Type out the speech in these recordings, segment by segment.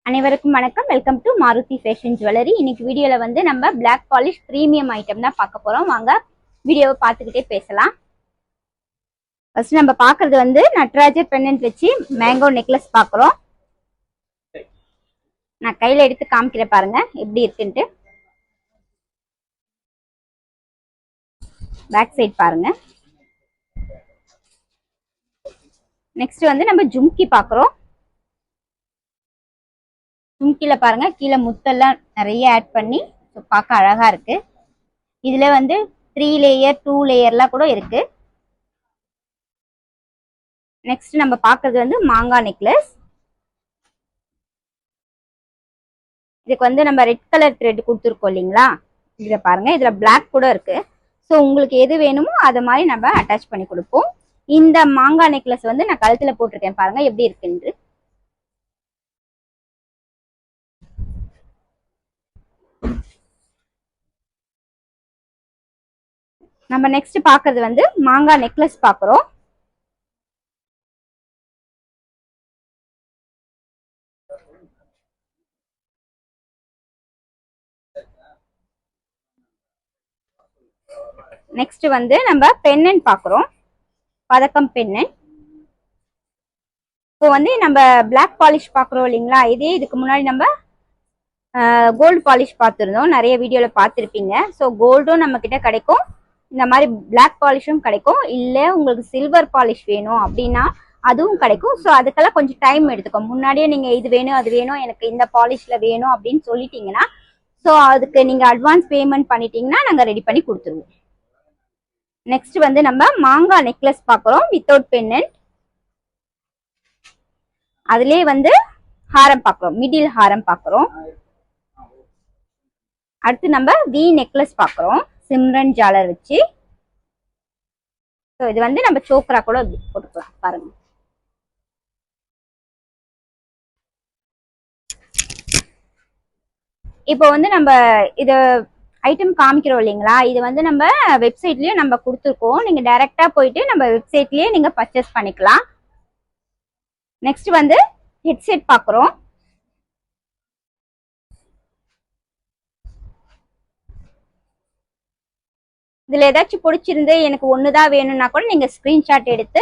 அனைவருக்கும் வணக்கம். Welcome to Maruti fashion jewellery. இன்னைக்கு வீடியோல வந்து நம்ம பிளாக் பாலிஷ் பிரீமியம் ஐட்டம் தான் பார்க்க போறோம். வாங்க வீடியோவை பார்த்துக்கிட்டே பேசலாம். ஃபர்ஸ்ட் நம்ம பார்க்கறது வந்து நட்ராஜர் பெண்டன்ட் வச்சு மேங்கோ நெக்லஸ் பார்க்குறோம். நான் கையில எடுத்து காமிக்கிறேன் பாருங்க எப்படி இருக்குன்ட்டு. பேக் சைட் பாருங்க. நெக்ஸ்ட் வந்து நம்ம ஜும்கி பார்க்குறோம். ஜும்கில பாருங்க கீழே முத்தெல்லாம் நிறைய ஆட் பண்ணி பார்க்க அழகா இருக்கு. இதுல வந்து 3 லேயர் 2 லேயர்லாம் கூட இருக்கு. நெக்ஸ்ட் நம்ம பார்க்கறது வந்து மாங்காய் நெக்லஸ். இதுக்கு வந்து நம்ம ரெட் கலர் த்ரெட் கொடுத்துருக்கோம் இல்லைங்களா, இதுல பாருங்க இதுல பிளாக் கூட இருக்கு. ஸோ உங்களுக்கு எது வேணுமோ அதை மாதிரி நம்ம அட்டாச் பண்ணி கொடுப்போம். இந்த மாங்காய் நெக்லஸ் வந்து நான் கழுத்துல போட்டிருக்கேன் பாருங்க எப்படி இருக்குன்னு. நம்ம நெக்ஸ்ட் பாக்குறது வந்து மாங்காய் நெக்லஸ் பாக்குறோம். நெக்ஸ்ட் வந்து நம்ம பென்னன் பாக்குறோம், பதக்கம் பென்னன். இப்போ வந்து நம்ம பிளாக் பாலிஷ் பாக்குறோம் இல்லைங்களா, இதே இதுக்கு முன்னாடி நம்ம கோல்டு பாலிஷ் பார்த்துருந்தோம், நிறைய வீடியோல பார்த்துருப்பீங்க. ஸோ கோல்டும் நம்ம கிட்ட கிடைக்கும், இந்த மாதிரி பிளாக் பாலிஷும் கிடைக்கும். இல்லை உங்களுக்கு சில்வர் பாலிஷ் வேணும் அப்படின்னா அதுவும் கிடைக்கும். ஸோ அதுக்கெல்லாம் கொஞ்சம் டைம் எடுத்துக்கும். முன்னாடியே நீங்க இது வேணும் அது வேணும் எனக்கு இந்த பாலிஷ்ல வேணும் அப்படின்னு சொல்லிட்டீங்கன்னா, ஸோ அதுக்கு நீங்க அட்வான்ஸ் பேமெண்ட் பண்ணிட்டீங்கன்னா நாங்கள் ரெடி பண்ணி கொடுத்துருவோம். நெக்ஸ்ட் வந்து நம்ம மாங்காய் நெக்லஸ் பார்க்குறோம் வித்தவுட் பென்னன்ட். அதுலேயே வந்து ஹாரம் பார்க்குறோம், மிடில் ஹாரம் பார்க்குறோம். அடுத்து நம்ம வி நெக்லஸ் பார்க்குறோம் சிம்ரன் ஜாலர் வச்சு. ஸோ இது வந்து நம்ம சோக்ரா கூட போட்டுக்கலாம் பாருங்க. இப்போ வந்து நம்ம இது ஐட்டம் காமிக்கிறோம் இல்லைங்களா, இது வந்து நம்ம வெப்சைட்லயும் நம்ம கொடுத்துருக்கோம். நீங்க டைரக்டா போயிட்டு நம்ம வெப்சைட்லயே நீங்க பர்ச்சேஸ் பண்ணிக்கலாம். நெக்ஸ்ட் வந்து ஹெட்செட் பார்க்குறோம். இதுல ஏதாச்சும் பிடிச்சிருந்து எனக்கு ஒண்ணுதான் வேணும்னா கூட நீங்க ஸ்கிரீன்ஷாட் எடுத்து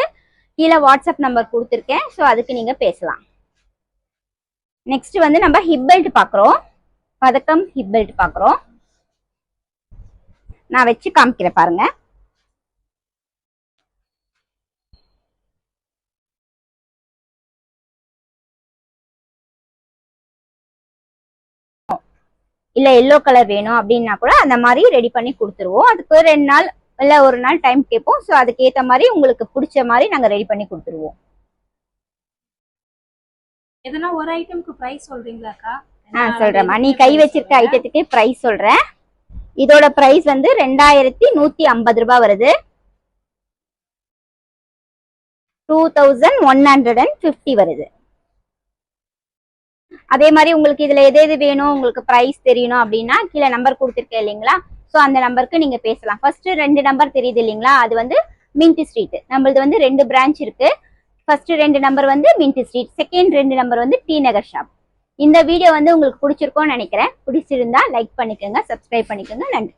கீழே வாட்ஸ்அப் நம்பர் கொடுத்துருக்கேன், ஸோ அதுக்கு நீங்க பேசலாம். நெக்ஸ்ட் வந்து நம்ம ஹிப் பெல்ட் பாக்குறோம், பதக்கம் ஹிப் பெல்ட் பாக்குறோம். நான் வச்சு காமிக்கிறேன் பாருங்க. இல்ல எல்லோ கலர் வேணும் அப்படின்னா கூட அந்த மாதிரி ரெடி பண்ணி கொடுத்துருவோம். அதுக்கு 2 நாள் இல்ல 1 நாள் டைம் கேட்போம். ஸோ அதுக்கு ஏற்ற மாதிரி உங்களுக்கு பிடிச்ச மாதிரி நாங்க ரெடி பண்ணி கொடுத்துருவோம். எதனா ஒரு ஐட்டம்க்கு பிரைஸ் சொல்றீங்களாக்கா? சொல்றேம்மா, நீ கை வச்சிருக்க ஐட்டத்துக்கு பிரைஸ் சொல்றேன். இதோட பிரைஸ் வந்து 2150 ரூபாய் வருது. 2150 வருது. அதே மாதிரி உங்களுக்கு இதுல எது எது வேணும் உங்களுக்கு பிரைஸ் தெரியணும் அப்படின்னா கீழே நம்பர் கொடுத்துருக்கேன் இல்லைங்களா, ஸோ அந்த நம்பருக்கு நீங்க பேசலாம். ஃபர்ஸ்ட் 2 நம்பர் தெரியுது இல்லைங்களா, அது வந்து மின்ட் ஸ்ட்ரீட். நம்மளது வந்து 2 பிரான்ச் இருக்கு. ஃபர்ஸ்ட் 2 நம்பர் வந்து மின்ட் ஸ்ட்ரீட், செகண்ட் 2 நம்பர் வந்து டி நகர் ஷாப். இந்த வீடியோ வந்து உங்களுக்கு பிடிச்சிருக்கும்னு நினைக்கிறேன். பிடிச்சிருந்தா லைக் பண்ணிக்கோங்க, சப்ஸ்கிரைப் பண்ணிக்கோங்க. நன்றி.